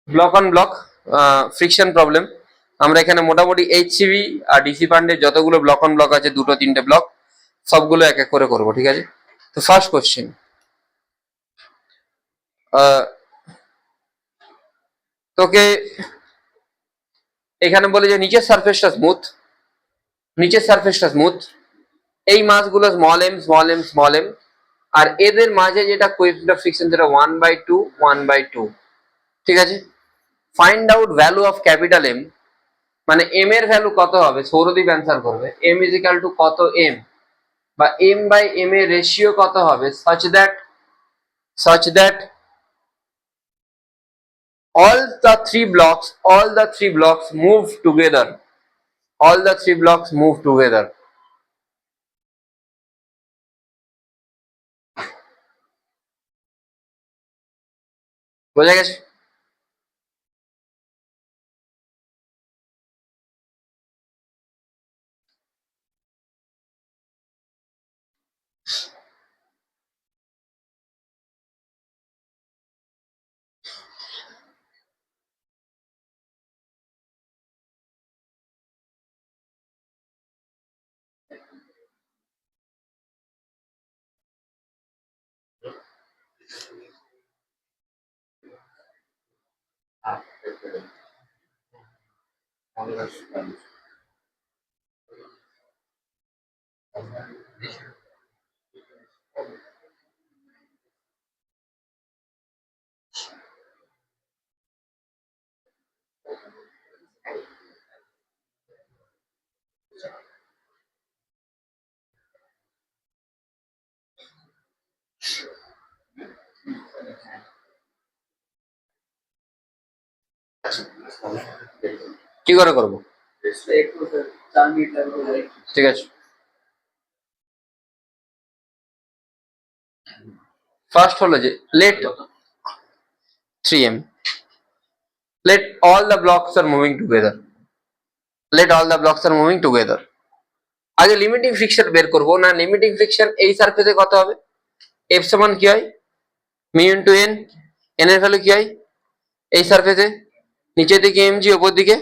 Block on block friction problem. আমরা এখানে মোটামুটি এইচসিবি আর ডিসি পান্ডের যতগুলো ব্লক অন ব্লক আছে, দুটো তিনটে ব্লক, সবগুলো এক এক করে করবো, ঠিক আছে? তো ফার্স্ট কোশ্চেন, তোকে এখানে বলে যে নিচের সারফেসটা স্মুথ, নিচের সারফেসটা স্মুথ, এই মাসগুলো small M small M small M, আর এদের মাঝে যেটা কোএফিসিয়েন্ট অফ ফ্রিকশন যেটা 1/2 1/2, ঠিক আছে? Find out value of capital M, মানে এম এর ভ্যালু কত হবে? সৌরদীপ অ্যান্সার করবে এম ইজ ইকাল টু কত এম, বা এম বাই এম এর রেশিও কত হবে, such that all the three blocks move together, all the three blocks move together. বোঝা গেছে? কি করে করবো? ঠিক আছে, ফার্স্ট হলো যে let 3m, let all the blocks are moving together, let all the blocks are moving together। আগে লিমিটিং ফ্রিকশন বের করবো না। লিমিটিং ফ্রিকশন এই সারফেসে কত হবে? এফ সমান কি হয়? মিউ ইন্টু এন, এন এর ভ্যালু কি হয় এই সারফেসে? নিচের দিকে এমজি, ওপর দিকে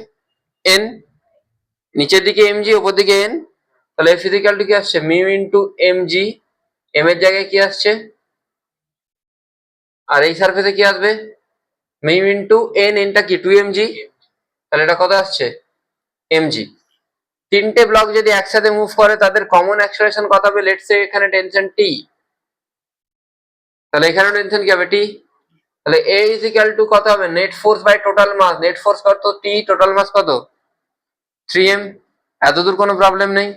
এন, নিচের দিকে এমজি ওপর দিকে এন, তাহলে এফ ইজিক্যাল টু কি আসছে? মিউ ইন্টু এমজি, এম এর জায়গায় কি আসছে? আর এই সারফেসে কি আসবে? মিউ ইন্টু এন, এনটা কি 2mg, তাহলে এটা কত আসছে? mg। তিনটে ব্লক যদি একসাথে মুভ করে তাদের কমন অ্যাক্সেলারেশন কত হবে? লেটস সে এখানে টেনশন টি, তাহলে এখানে টেনশন কি হবে? টি। তাহলে এ ইজ ইকুয়াল টু কত হবে? Net force by total mass, net force কত? টি, টোটাল মাস কত? 3m। এতদূর কোনো প্রবলেম নেই,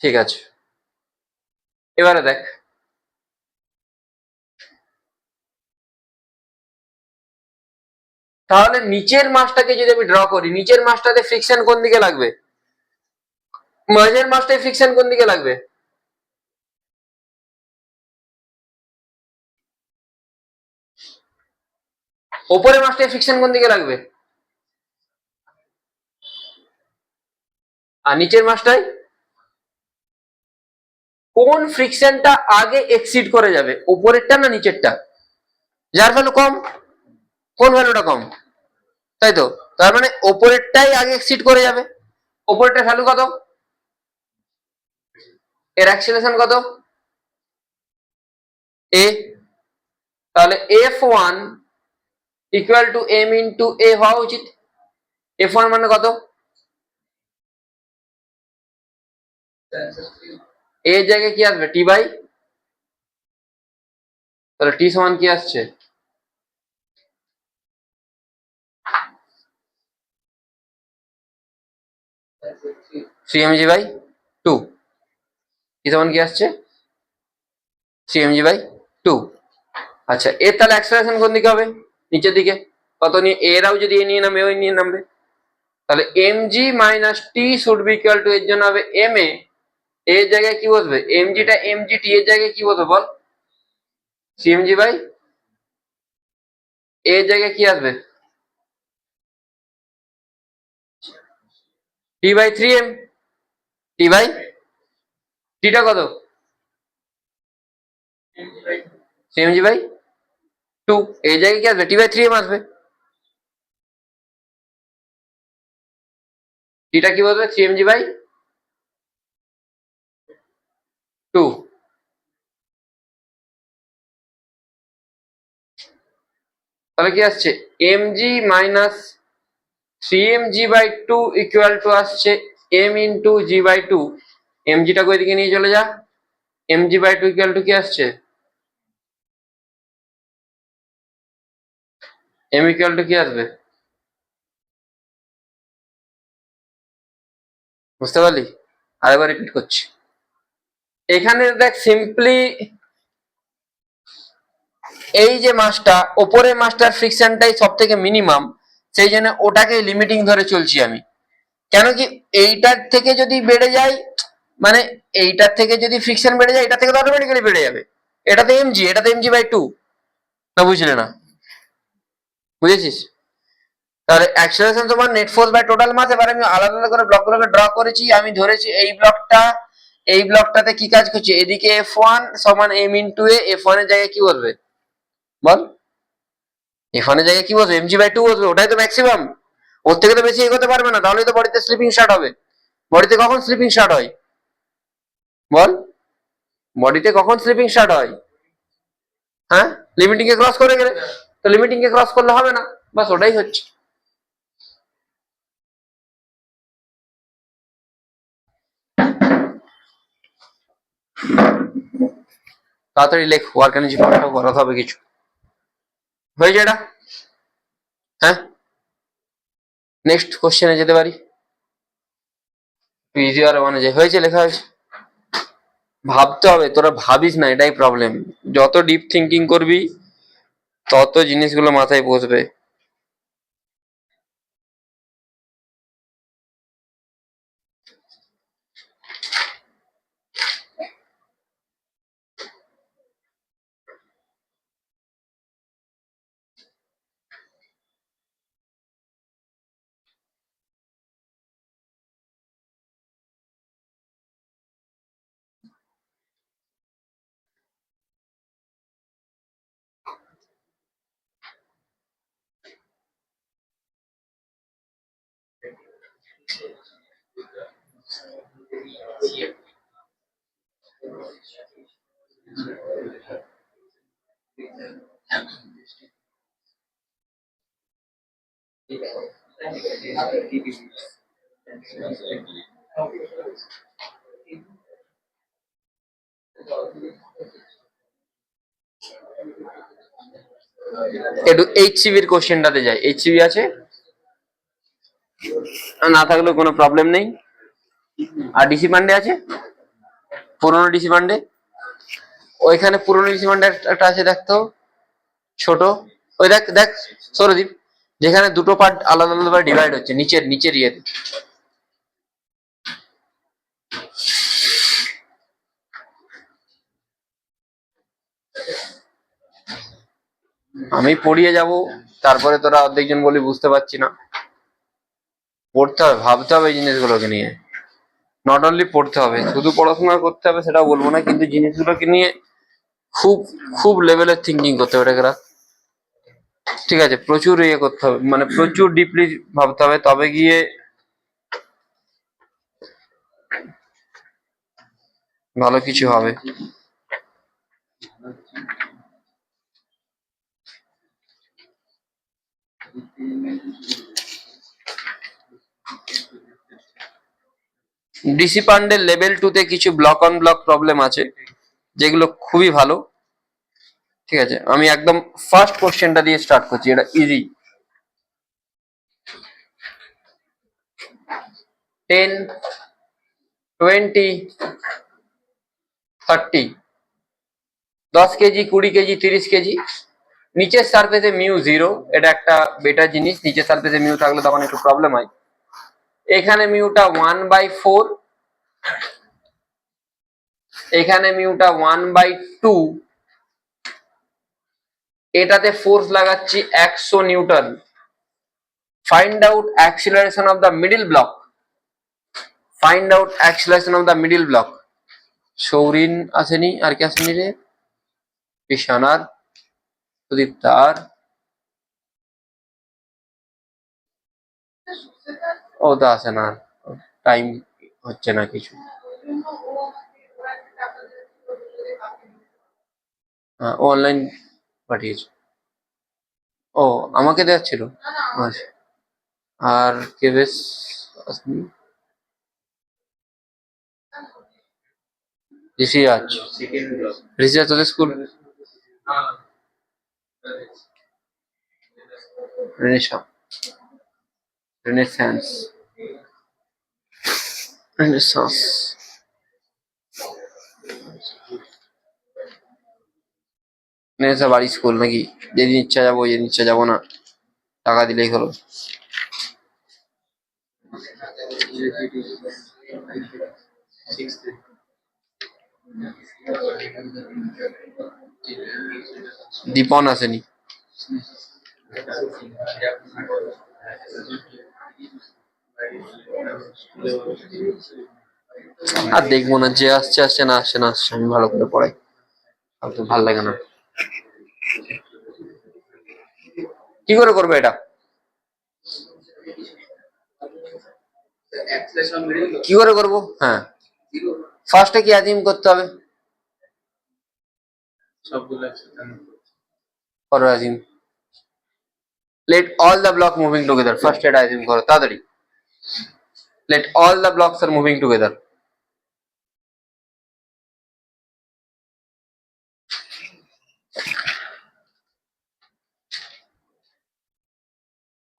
ঠিক আছে। এবারে দেখ, তাহলে নিচের মাসটাকে যদি আমি ড্র করি, নিচের মাসটাতে ফ্রিকশন কোন দিকে লাগবে? মাঝের মাসটায় ফ্রিকশন কোন দিকে লাগবে? ওপরের মাসটায় ফ্রিকশন কোন দিকে লাগবে? আর নিচের মাসটায় কোন ফ্রিকশনটা আগে এক্সিড করে যাবে, উপরেরটা না নিচেরটা? যার ভ্যালু কম। কোন ভ্যালুটা কম? তাই তো, তার মানে উপরেরটাই আগে এক্সিড করে যাবে। উপরেরটার ভ্যালু কত? এর অ্যাক্সিলারেশন কত? এ। তাহলে F1 equal to m into A হওয়া উচিত। F1 মানে কত? এর জায়গায় কি আসবে? টি বাই, তাহলে টি সমান কি আসছে? Three MG by two. T সমান কি আসছে? Three MG by two. আচ্ছা, এর তাহলে অ্যাক্সেলারেশন কোন দিকে হবে? নিচের দিকে। কত নিয়ে? এরাও যদি এ নিয়ে নামে, ওই নিয়ে নামবে। তাহলে mg minus T should be equal two, এর জন্য হবে এম এ, এর জায়গায় কি বসবে? mgটা mg, টি এর জায়গায় কি বসবে বল? সিএমজি বাই, এর জায়গায় কি আসবে? টি বাই 3m, টি বাই, টিটা কত? সিএমজি বাই টু, এই জায়গায় কি আসবে? টি বাই 3m আসবে। টিটা কি বলবে 3mg/2, তাহলে কি আসছে mg-3mg/2 ইকুয়াল টু আসছে m × g/2। mg-টাকে ওইদিকে নিয়ে চলে যা, mg/2 ইকুয়াল টু কি আসছে, m ইকুয়াল টু কি আসবে, বুঝতে পারলি? আরেকবার রিপিট করছি, এখানে দেখ সিম্পলি এই যে মাসটা ওপরের মাসটার ফ্রিকশনটাই সব থেকে মিনিমাম, সেই জন্য ওটাকে লিমিটিং ধরে চলছি আমি। কেন কি এইটার থেকে যদি বেড়ে যায়, মানে এইটার থেকে যদি ফ্রিকশন বেড়ে যায়, এটা থেকে তো অটোমেটিক্যালি বেড়ে যাবে। এটাতে mg/2, না বুঝলে না? বুঝেছিস? তাহলে অ্যাক্সেলারেশন সমান net force by total mass. এবার আমি আলাদা আলাদা করে ব্লকগুলোকে ড্র করেছি। আমি ধরেছি এই ব্লকটাতে কি কাজ করছে, এদিকে F1 সমান m ইন্টু a, F1 এর জায়গায় কি বলবে বল, F1 এর জায়গায় কি বসবে, mg/2 বসবে, ওটাই তো ম্যাক্সিমাম। ওর থেকে তো বেশি এগোতে পারবে না, তাহলেই তো বডিতে স্লিপিং স্টার্ট হবে। বডিতে কখন স্লিপিং স্টার্ট হয় বল, বডিতে কখন স্লিপিং স্টার্ট হয়? হ্যাঁ, লিমিটিং কে ক্রস করে গেলে। তো লিমিটিং কে ক্রস করলে হবে না, বাস ওটাই হচ্ছে। তাড়াতাড়ি লেখ, ওয়ার্ক এনার্জি পার্টটাও করাতে হবে কিছু। হয়েছে এটা? হ্যাঁ, নেক্সট কোশ্চেনে যেতে পারি। ইজি আর মানে যে হয়েছে, লেখা হয়েছে। ভাবতে হবে, তোরা ভাবিস না, এটাই প্রবলেম। যত ডিপ থিঙ্কিং করবি তত জিনিসগুলো মাথায় বসবে। একটু এইচসিবির কোশ্চেনটাতে যাই। এইচসিবি আছে, না থাকলেও কোনো প্রবলেম নেই। আর ডিসি পান্ডে আছে, পুরনো ডিসি পান্ডে। ওইখানে পুরনো ডিসি পান্ডে একটা আছে, দেখতো ছোট, ওই দেখ দেখ সৌরদীপ, যেখানে দুটো পার্ট আলাদা আলাদা ডিভাইড হচ্ছে, নিচের নিচের ইয়েতে। আমি পড়িয়ে যাব, তারপরে তোরা অর্ধেকজন বলি বুঝতে পারছি না। পড়তে হবে, ভাবতে হবে এই জিনিসগুলোকে নিয়ে। নট অনলি পড়তে হবে, শুধু পড়াশোনা করতে হবে সেটা বলবো না, কিন্তু জিনিসগুলোকে নিয়ে খুব খুব লেভেলের থিঙ্কিং করতে হবে এটাকে। ঠিক আছে, প্রচুর ইয়ে করতে হবে, মানে প্রচুর ডিপলি ভাবতে হবে, তবে গিয়ে ভালো কিছু হবে। ডিসি পান্ডের লেভেল 2 তে কিছু ব্লক অন ব্লক প্রবলেম আছে, যেগুলো খুবই ভালো। ঠিক আছে, আমি একদম ফার্স্ট কোশ্চেনটা দিয়ে স্টার্ট করছি, এটা ইজি। 10, 20, 30, 10 KG, 20 KG, 30 KG. নিচের সারফেসে মিউ 0, এটা একটা বেটার জিনিস। নিচের সারফেসে মিউ থাকলে তখন একটু প্রবলেম হয়। এখানে মিউটা 1/4, এখানে মিউটা 1/2। এটাতে ফোর্স লাগাচ্ছি 100 Newton. Find out acceleration of the middle block. Find out acceleration of the middle block. Sourin আসেনি, আর কি আসেনি রে, কৃষানার, সুদীপ তার, ও তো আসে না। টাইম হচ্ছে না কিছু। অনলাইন পাঠিয়েছে। ও আমাকে দেওয়া ছিল। আচ্ছা। আর কেবেস আসেনি। ঋষিরাজ, ঋষিরাজ তোদের school? Renaissance, renaissance, renaissance. Renaissance বাড়ি স্কুল নাকি? যেদিন ইচ্ছা যাবো, যেদিন ইচ্ছা যাবো না, টাকা দিলেই হলো। দীপন আসেনি। আর দেখবো না, যে আসছে আসছে, না আসছে না আসছে, আমি ভালো করে পড়াই, আর তো ভাল লাগে না। কি করে করবে এটা? কি করে করবো? হ্যাঁ, ফার্স্টে কি অ্যাজিউম করতে হবে? করো assume. Late all the block moving together. First এটা অ্যাজিউম করো তাড়াতাড়ি। Late all the blocks are moving together.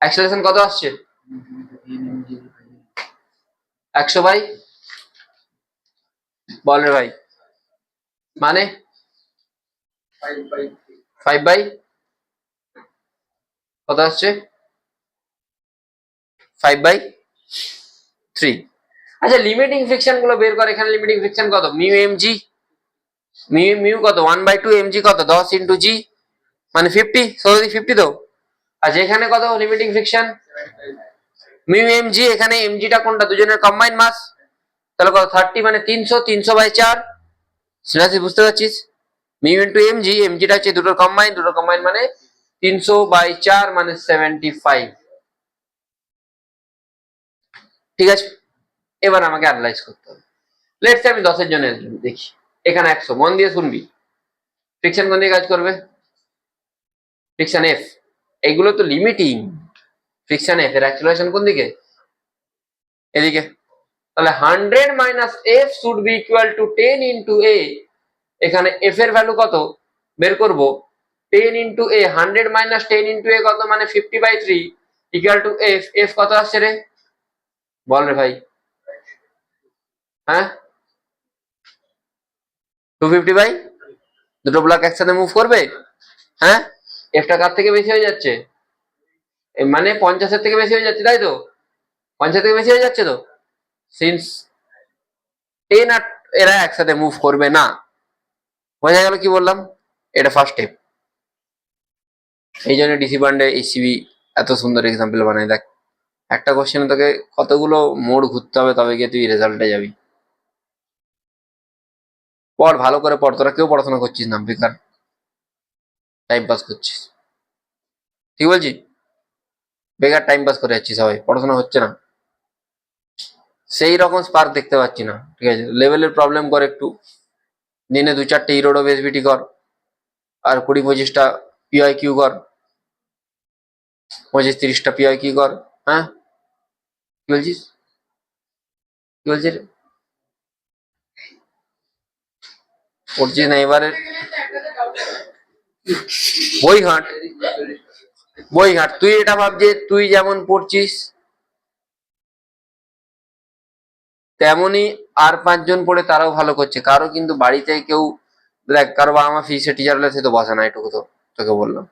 Acceleration কত আসছে? 100 বাই, বল রে ভাই, মানে 5 বাই কত আসছে? 5 বাই 3। আচ্ছা, লিমিটিং ফ্রিকশন গুলো বের করে। এখানে লিমিটিং ফ্রিকশন কত? মিউ এম জি, মিউ কত? 1/2 এম জি কত? 10 ইন্টু জি মানে 50, 50 তো। আচ্ছা, এখানে কত limiting friction? Mu M G, এখানে এম জিটা কোনটা? দুজনের কম্বাইন্ড মাস, তাহলে কত? 30 মানে 300, 300 বাই 4। সিরিয়াসলি বুঝতে পারছিস? Mu into M G, M জিটা হচ্ছে দুটোর কম্বাইন্ড, দুটোর কম্বাইন্ড মানে 300 বাই 4 মানে 75। ঠিক আছে, এবার আমাকে অ্যানালাইজ করতে হবে। লেটস আমি 10 এর জন্য দেখি। এখানে 100, মন দিয়ে শুনবি। ফ্রিকশন কোন দিকে কাজ করবে? Friction F. এইগুলো তো লিমিটিং। ফ্রিকশন এফ এর অ্যাক্সেলারেশন কোন দিকে? এদিকে। তাহলে 100 minus F should be equal to 10 into A. এখানে এফ এর ভ্যালু কত বের করব? 10 into A, 100 minus 10 into A কত? মানে 50/3 ইকুয়াল টু এফ। এফ কত আসছে রে? বল রে ভাই। হ্যাঁ, 250 বাই, দুটো ব্লক একসাথে মুভ করবে। হ্যাঁ, এফটা কার থেকে বেশি হয়ে যাচ্ছে? মানে 50-এর থেকে বেশি হয়ে যাচ্ছে, তাই তো? 50 থেকে বেশি হয়ে যাচ্ছে তো। সিন্স 10 আর এরা একসাথে মুভ করবে না। বোঝা গেল কি বললাম? এটা ফার্স্ট স্টেপ। এই জন্য ডিসি বান্ডে এইচসিবি এত সুন্দর এক্সাম্পল বানায়। দেখ, একটা কোশ্চেনে তোকে কতগুলো মোড় ঘুরতে হবে, তবে গিয়ে তুই রেজাল্টে যাবি। পড়, ভালো করে পড়। তোরা কেউ পড়াশোনা করছিস না, বেকার টাইম পাস করছিস। ঠিক বলছি? বেকার টাইম পাস করে যাচ্ছিস, সবাই পড়াশোনা হচ্ছে না। সেই রকম স্পার্ক দেখতে পাচ্ছি না। ঠিক আছে, লেভেলের প্রবলেম কর একটু, দিনে 2-4টে ইরোডো বেসবিটি কর, আর 20-25টা পিআই কিউ কর, 25-30টা পিআই কিউ কর। হ্যাঁ, কি বলছিস? কি বলছিস? পড়ছিস না এবারে? বই ঘাট, বই ঘাট। তুই এটা ভাব যে তুই যেমন পড়ছিস তেমনই আর 5জন পড়ে তারাও ভালো করছে। কারো কিন্তু বাড়িতে কেউ, দেখ, কারো বাবা মা ফিসে টিচার হলে সে তো বসে না, এটুকু তো তোকে বললাম।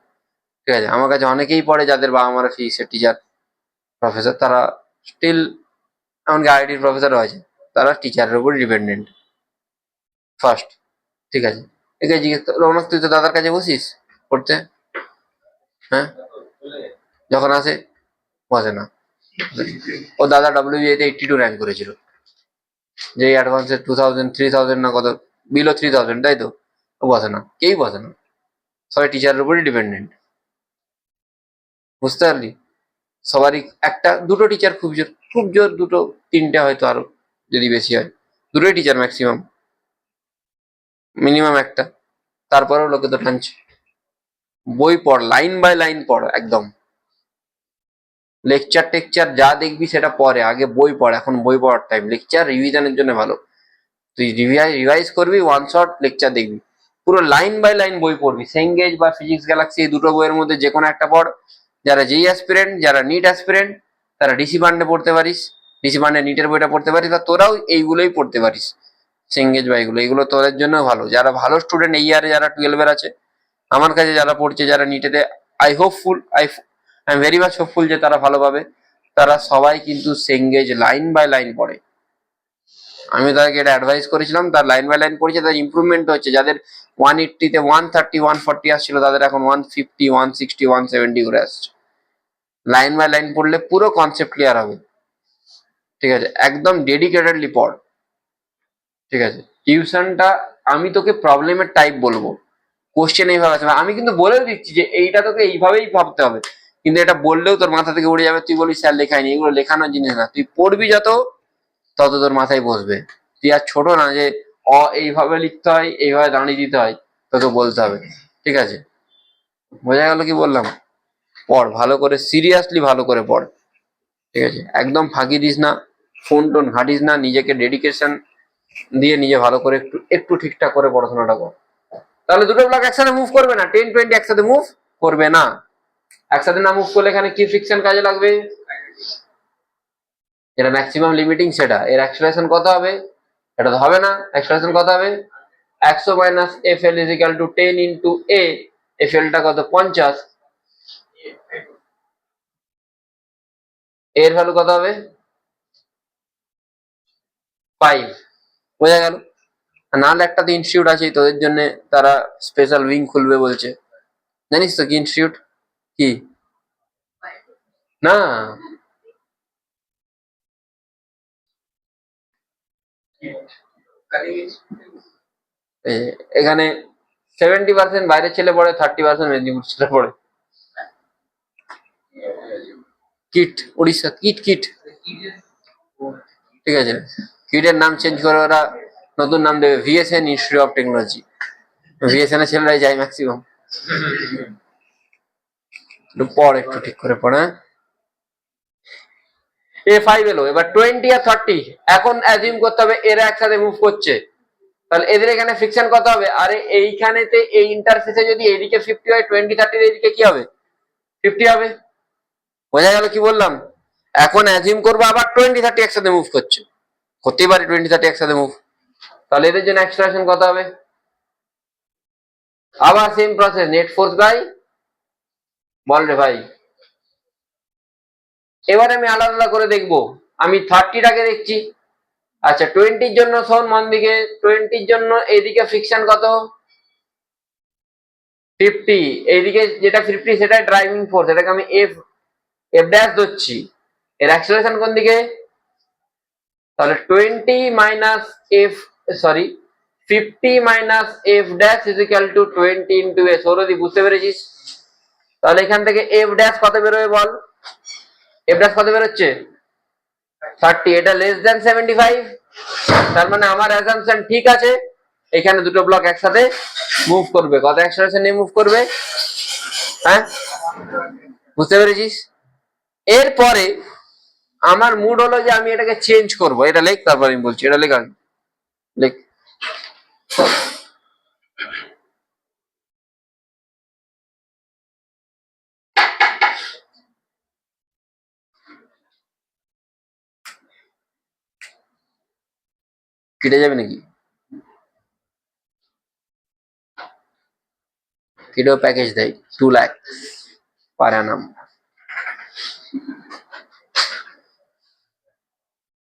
ঠিক আছে, আমার কাছে অনেকেই পড়ে যাদের বাবা মারা ফিসে টিচার, প্রফেসর, তারা স্টিল, এমনকি আইআইটির প্রফেসরও আছে, তারা টিচারের উপর ডিপেন্ডেন্ট ফার্স্ট। ঠিক আছে, একে জিজ্ঞেস রৌনক, তুই তো দাদার কাছে বসিস পড়তে? হ্যাঁ, যখন আসে বসে না। ও দাদা ডব্লিউবিএতে 82 র্যাঙ্ক করেছিল, যে অ্যাডভান্সে 2000 3000 না কত, বিলো 3000, তাই তো? ও বসে না, কেই বসে না, সবাই টিচারের উপরই ডিপেন্ডেন্ট। বুঝতে পারলি? সবারই একটা দুটো টিচার খুব জোর, খুব জোর দুটো তিনটে হয়তো, আরো যদি বেশি হয় দুটোই টিচার ম্যাক্সিমাম, মিনিমাম একটা, তারপরেও লোকে তো টানছে। বই পড়, লাইন বাই লাইন পড় একদম। লেকচার টেকচার যা দেখবি সেটা পরে, আগে বই পড়, এখন বই পড়ার টাইম। লেকচার রিভিশনের জন্য ভালো, তুই রিভাইজ করবি, ওয়ান শট লেকচার দেখবি, পুরো লাইন বাই লাইন বই পড়বি। সেঙ্গেজ বা ফিজিক্স গ্যালাক্সি এই দুটো বইয়ের মধ্যে যে কোনো একটা পড়। যারা যেই অ্যাসপিরেন্ট, যারা নিট অ্যাসপিরেন্ট, তারা ডিসি পান্ডে পড়তে পারিস, ডিসি পান্ডে নিটের বইটা পড়তে পারিস, বা তোরাও এইগুলোই পড়তে পারিস, সেঙ্গেজ বা এগুলো, এগুলো তোদের জন্য ভালো। যারা ভালো স্টুডেন্ট এই ইয়ারে, যারা 12-এর আছে, আমার কাছে যারা পড়ছে, যারা নিটেতে, I hopeful, I am very much hopeful যে তারা ভালো পাবে। তারা সবাই কিন্তু সেঙ্গেজ লাইন বাই লাইন পড়ে। আমি তাদেরকে এটা অ্যাডভাইস করেছিলাম, তার লাইন বাই লাইন পড়েছে, তাদের ইমপ্রুভমেন্ট হচ্ছে। যাদের 180-তে 130 140 আসছিল, তাদের এখন 150 160 170 করে আসছে। লাইন বাই লাইন পড়লে পুরো কনসেপ্ট ক্লিয়ার হবে, ঠিক আছে? একদম ডেডিকেটেডলি পড়, ঠিক আছে? টিউশনটা আমি তোকে প্রবলেমের টাইপ বলবো, কোশ্চেন এইভাবে আসবে, আমি কিন্তু বলেও দিচ্ছি যে এইটা তোকে এইভাবেই ভাবতে হবে, কিন্তু এটা বললেও তোর মাথা থেকে উড়ে যাবে, তুই বলবি স্যার লেখায়নি। এগুলো লেখানোর জিনিস না, তুই পড়বি যত, তত তোর মাথায় বসবে। তুই আর ছোট না যে এইভাবে লিখতে হয়, এইভাবে দাঁড়িয়ে দিতে হয়, তোকে বলতে হবে, ঠিক আছে? বোঝা গেল কি বললাম? পড় ভালো করে, সিরিয়াসলি ভালো করে পড়, ঠিক আছে? একদম ফাঁকি দিস না, ফোন টোন ঘাটিস না, নিজেকে ডেডিকেশন দিয়ে নিজে ভালো করে একটু একটু ঠিকঠাক করে পড়াশোনাটা কর। তাহলে দুটো ব্লক একসাথে মুভ করবে না, 10-20 একসাথে মুভ করবে না। একসাথে না মুভ করলে এখানে কি ফ্রিকশন কাজে লাগবে? যেটা ম্যাক্সিমাম লিমিটিং সেটা, এর অ্যাক্সেলারেশন কত হবে? এটা তো হবে না। অ্যাক্সেলারেশন কত হবে? 100 minus F L is equal to 10 into A. F এলটা কত? 50। এর ভ্যালু কত হবে? 5। বোঝা গেল? নাহলে একটা তো ইনস্টিটিউট আছে তোদের জন্য, তারা স্পেশাল উইং খুলবে বলছে, জানিস তো কি ইনস্টিটিউট? কি না, এখানে 70% বাইরের ছেলে পড়ে, 30% মেদিনীপুর ছেলে পড়ে। কিট, উড়িষ্যা কিট, কিট, ঠিক আছে? কিটের নাম চেঞ্জ করে ওরা নতুন নাম দেবে, ভিএসএন ইনস্টিটিউট অফ টেকনোলজি। ভিএসএন এর ছেলেরাই যায় ম্যাক্সিমাম। পড়, একটু ঠিক করে পড়ে। A5 এলো, এবার 20 আর 30 এখন অ্যাজিউম করতে হবে এরা একসাথে মুভ করছে, তাহলে এদের এখানে ফ্রিকশন কত হবে? আরে এইখানেতে এই ইন্টারফেসে যদি এইদিকে 50 হয়, 20-30 এইদিকে কি হবে? 50 হবে। বোঝা গেল কি বললাম? এখন অ্যাজিউম করবো আবার 20-30 একসাথে মুভ করছে, হতেই পারে 20-30 একসাথে মুভ, তাহলে এদের জন্য অ্যাক্সেলারেশন কত হবে? আবার same process, net force by, বল রে ভাই। এবার আমি আলাদা আলাদা করে দেখবো, আমি 30টাকে দেখছি। আচ্ছা 20-র জন্য শোন মন দিকে, 20-র জন্য এইদিকে ফ্রিকশন কত? 50। এইদিকে যেটা 50 সেটা ড্রাইভিং ফোর্স, এটাকে আমি এফ এফ ড্যাশ ধরছি। এর অ্যাক্সেলারেশন কোন দিকে? তাহলে 20 minus F, sorry 50 minus F dash is equal to 20 into A. Sourodi বুঝতে পেরেছিস? তাহলে এখান থেকে এফ ড্যাশ কত বেরোবে বল? এফ ড্যাশ কত বেরোচ্ছে? 30। এটা লেস দ্যান 75, তার মানে আমার অ্যাসাম্পশন ঠিক আছে, এখানে দুটো ব্লক একসাথে মুভ করবে। কত অ্যাক্সেলারেশন নিয়ে মুভ করবে? হ্যাঁ, বুঝতে পেরেছিস? এরপরে আমার মুড হলো যে আমি এটাকে চেঞ্জ করব, এটা লেখ, তারপর আমি বলছি। এটা লেখ, লেখ। কেটে যাবে নাকি? কেটেও প্যাকেজ দেয় 2 লাখ পার অ্যানাম।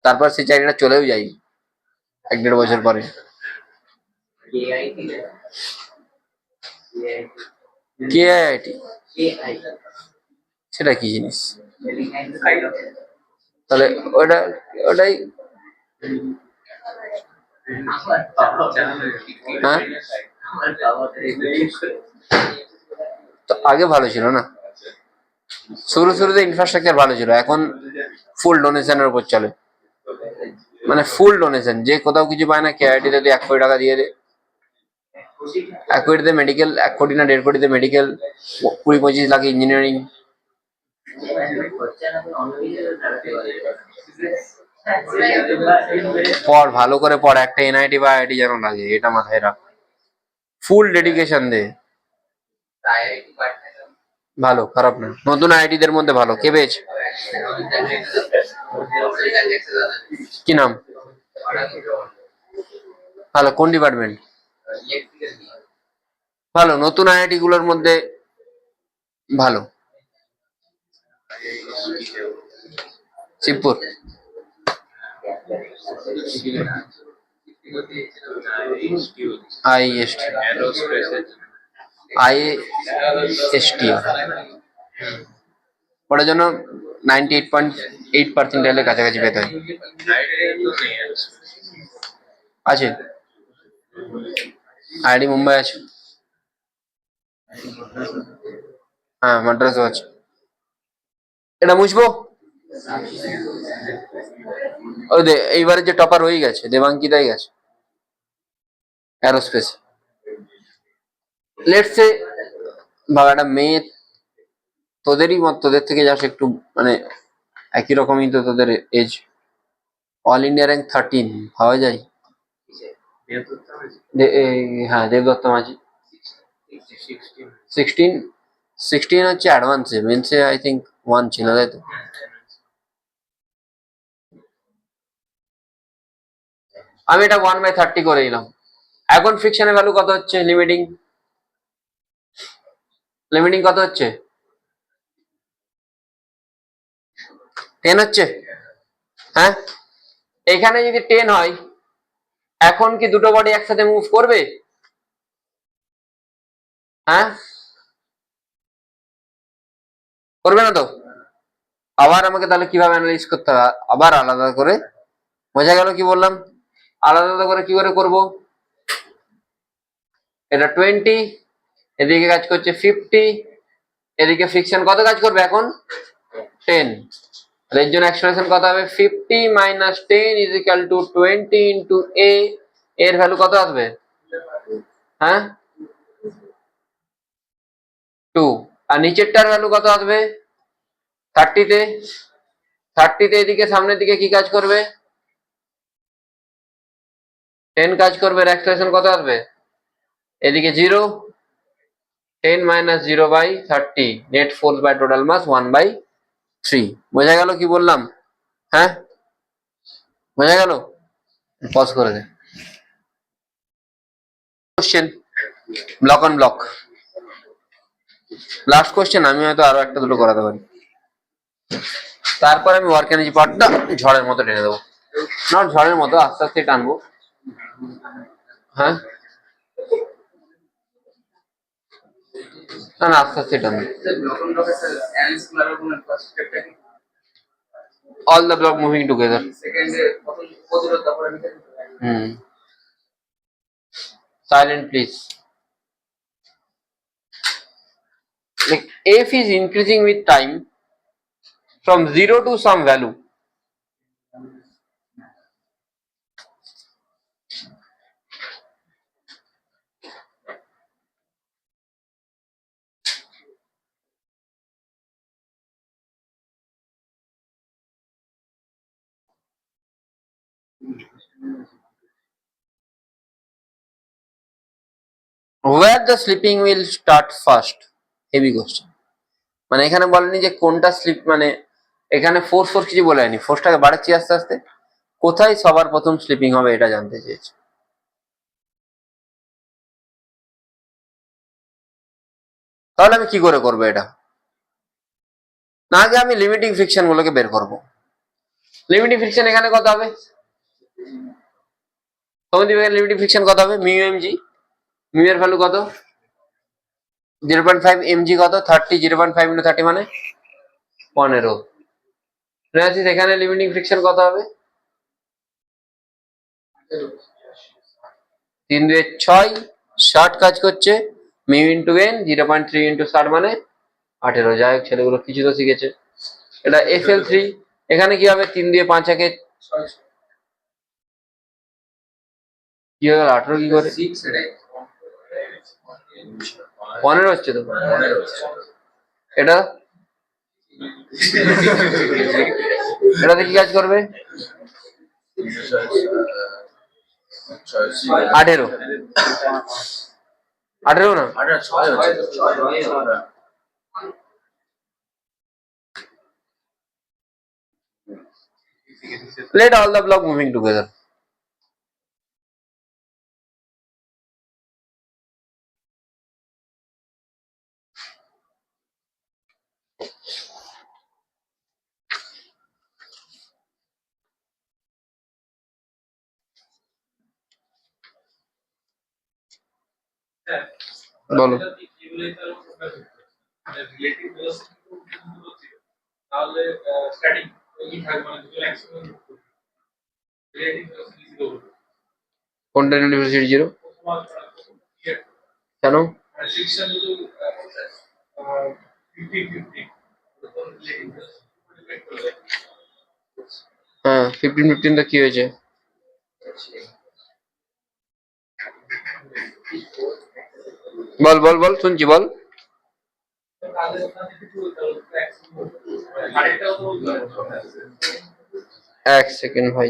তারপর সেই চাকরিটা চলেও যাই 1-1.5 বছর পরে। কেআইআইটি সেটা কি জিনিস? তাহলে ওটা, ওটাই, হ্যাঁ তো আগে ভালো ছিল না, শুরুতে ইনফ্রাস্ট্রাকচার ভালো ছিল, এখন ফুল ডোনেশনের উপর চলে, মানে ফুল ডোনেশন, যে কোথাও কিছু পায় না কেআইটিতে তুই 1 কোটি টাকা দিয়ে দে, 1 কোটিতে মেডিকেল, 1 কোটি না 1.5 কোটিতে মেডিকেল, 20-25 লাখ ইঞ্জিনিয়ারিং। পড় ভালো করে পড়, একটা এনআইটি বা আইআইটি যেন লাগে, এটা মাথায় রাখ, ফুল ডেডিকেশন দে। ভালো, খারাপ না, নতুন আইআইটি দের মধ্যে ভালো। কে পেয়েছে? কি নাম? ভালো, কোন ডিপার্টমেন্ট? ভালো, নতুন আইআইটি গুলোর মধ্যে ভালো। শিবপুর। আইএসটি, আইএসটি ওটার জন্য 98.8% কাছাকাছি পেতে হয়। আছে, আইআইটি মুম্বাই আছে, হ্যাঁ মাদ্রাসও আছে। এটা মুছবো। ওই এইবারে যে টপার হয়ে গেছে দেবাঙ্কিতাই গেছে অ্যারোস্পেস। লেটস সে বাবাটা মেয়ে, তোদেরই মত, তোদের থেকে যাস একটু মানে একই রকমই তো তোদের এজ, অল ইন্ডিয়া র্যাঙ্ক 13 পাওয়া যায়। হ্যাঁ দেবদত্ত মাঝি 16, 16 হচ্ছে অ্যাডভান্সে, মেন্সে আই থিঙ্ক 1 ছিল, তাই তো? আমি এটা 1/30 করে দিলাম। এখন ফ্রিকশনের ভ্যালু কত হচ্ছে? লিমিটিং, লিমিটিং কত হচ্ছে? 10 হচ্ছে। হ্যাঁ, এখানে যদি 10 হয়, এখন কি দুটো বডি একসাথে মুভ করবে? হ্যাঁ, করবে না তো। আবার আমাকে তাহলে কিভাবে অ্যানালাইজ করতে হবে? আবার আলাদা করে, বোঝা গেল কি বললাম? আলাদা করে কি করে করব? এটা 20, এদিকে কাজ করছে 50, এদিকে ফ্রিকশন কত কাজ করবে এখন? 10। এর জন্য অ্যাক্সেলারেশন কত হবে? 50 minus 10 is equal to 20 into A, এর ভ্যালু কত আসবে? হ্যাঁ 2। আর নিচেরটার ভ্যালু কত আসবে? 30 তে, 30 তে এদিকে সামনের দিকে কি কাজ করবে? 10 কাজ করবে। এর অ্যাক্সেলারেশন কত আসবে? এদিকে 0, 10 minus 0/30, net force by total mass 1/3। বোঝা গেল কি বললাম? হ্যাঁ বোঝা গেল? পজ করে দে। Question, block on block, last question. আমি হয়তো আরো একটা দুটো করাতে পারি, তারপর আমি ওয়ার্ক এনার্জি পার্টটা ঝড়ের মতো টেনে দেবো। নট ঝড়ের মতো, আস্তে আস্তে টানবো। হ্যাঁ না না, আস্তে আস্তে টানবো। all the block moving together. Silent please. Like f is increasing with time from 0 to some value. Where the sleeping will start first? Heavy question. মানে এখানে বলেনি যে কোনটা স্লিপ, মানে এখানে ফোর্স কিছু বলেনি, ফোর্সটাকে বাড়াচ্ছি আস্তে আস্তে, কোথায় সবার প্রথম স্লিপিং হবে এটা জানতে চেয়েছে। তাহলে আমি কি করে করবো এটা? না, আগে আমি লিমিটিং ফ্রিকশন গুলোকে বের করবো। লিমিটিং ফ্রিকশন এখানে কত হবে? সমিতি লিমিটিং ফ্রিকশন কত হবে? মিউ এম জি, মিউ এর ভ্যালু কত? 0.5, mg কত? 30, 0.5 ইন্টু 30 মানে 15। এখানে লিমিটিং ফ্রিকশন কত হবে? 3 2 6, 60 কাজ করছে, মিউ ইন্টু এন 0.3 ইন্টু 60 মানে 18। যাই হোক, ছেলেগুলো কিছু তো শিখেছে। এটা FL3, এখানে কি হবে 3 দিয়ে 5 একে কি হয়ে গেল 18 কি করে 15 হচ্ছে তো এটা এটাতে কি কাজ করবে 18 18 না let all the block moving together বলো কোনটা ইউনিভার্সিটি জিরো কেন হ্যাঁ 15 টা কি হয়েছে বল বল বল শুনছি বল এক সেকেন্ড ভাই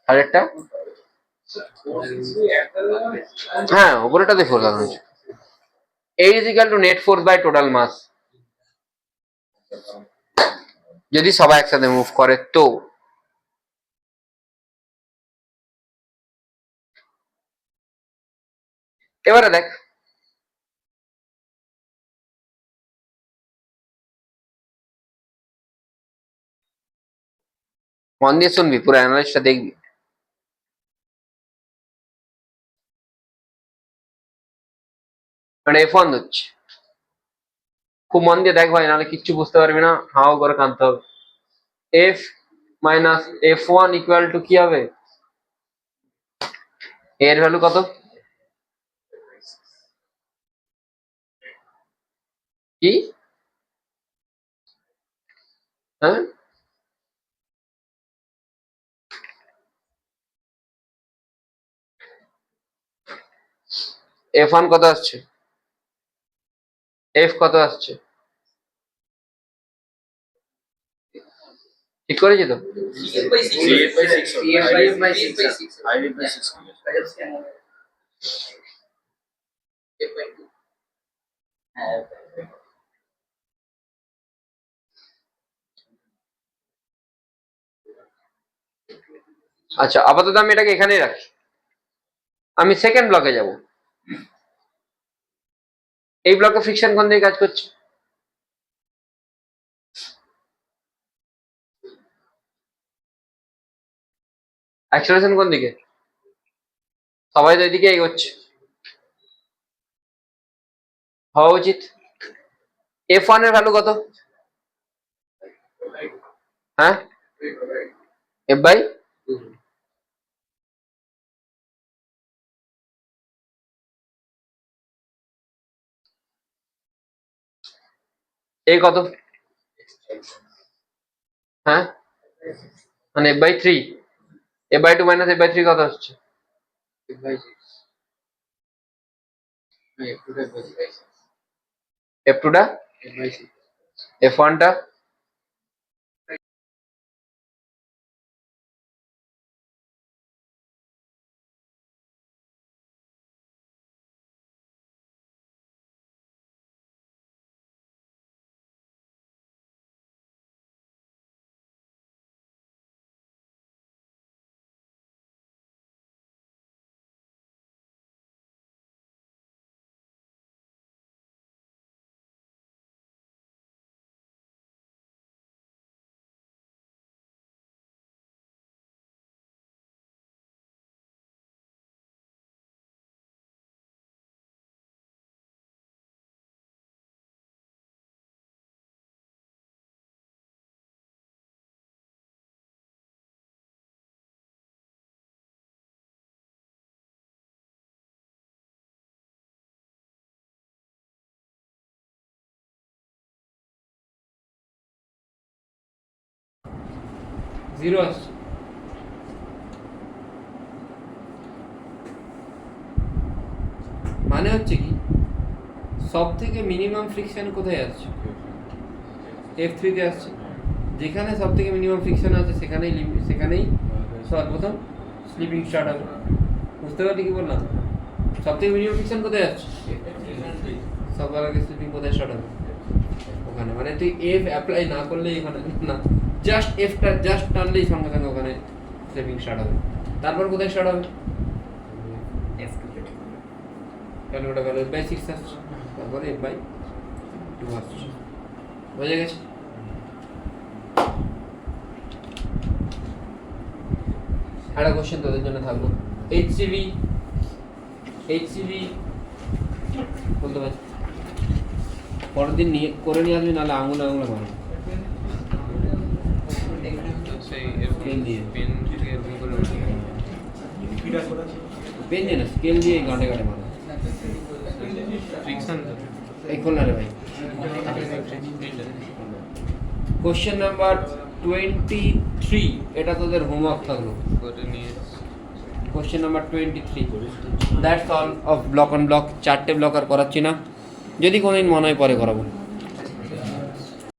আরেকটা হ্যাঁ উপরেটাতে ফোর লাগানো হচ্ছে A is equal to net force by total mass যদি সবাই একসাথে মুভ করে তো এবারে দেখ মন দিয়ে শুনবি পুরো অ্যানালাইসিসটা দেখবি মানে F1 হচ্ছে খুব মন দিয়ে দেখ ভাই নাহলে কিচ্ছু বুঝতে পারবি না হাও করে কানতে হবে F minus F1 equal two কি হবে এর ভ্যালু কত কি হ্যাঁ F1 কত আসছে F কত আসছে ঠিক করেছি তো আচ্ছা আপাতত আমি এটাকে এখানেই রাখি আমি সেকেন্ড ব্লকে যাব এই ব্লকে ফ্রিকশন কোন দিকে কাজ করছে অ্যাক্সেলারেশন কোন দিকে সবাই তো এদিকে এগোচ্ছে হওয়া উচিত F1 এর ভ্যালু কত হ্যাঁ F বাই A কত হ্যাঁ মানে F by 3 F by 2 minus F by 3 কত হচ্ছে F2 টা F1 টা জিরো আসছে। মানে হচ্ছে কি সব থেকে মিনিমাম ফ্রিকশন কোথায় আসছে? F3 তে আসছে। যেখানে সব থেকে মিনিমাম ফ্রিকশন আছে সেখানেই সর্বপ্রথম স্লিপিং স্টার্ট হবে। বুঝতে পারলি কি বললাম? সব থেকে মিনিমাম ফ্রিকশন কোথায় আসছে? সবার আগে স্লিপিং কোথায় স্টার্ট হবে? ওখানে। মানে তুই এফ অ্যাপ্লাই না করলেই এখানে না, জাস্ট এফটা জাস্ট টানলেই সঙ্গে সঙ্গে ওখানে স্লিপিং স্টার্ট হবে। তারপর কোথায় স্টার্ট হবে? F2 তে। কেন ওটা ভ্যালু F/6 আসছে, তারপরে F/2 আসছে। বুঝে গেছে? একটা কোশ্চেন তোদের জন্য থাকলো, HCV বলতে পারছি, পরের দিন নিয়ে করে নিয়ে আসবি, নাহলে আঙুলে মারো স্কেল দিয়ে, পেন দিয়ে না, স্কেল দিয়ে গাঁটে মারো। এই খোল না রে ভাই। কোশ্চেন নাম্বার 23, এটা তোদের হোমওয়ার্ক থাকলো। Question number 23, that's all of block on block. 4টে ব্লক আর করাচ্ছি না, যদি কোনোদিন মনে হয় পরে করাবো।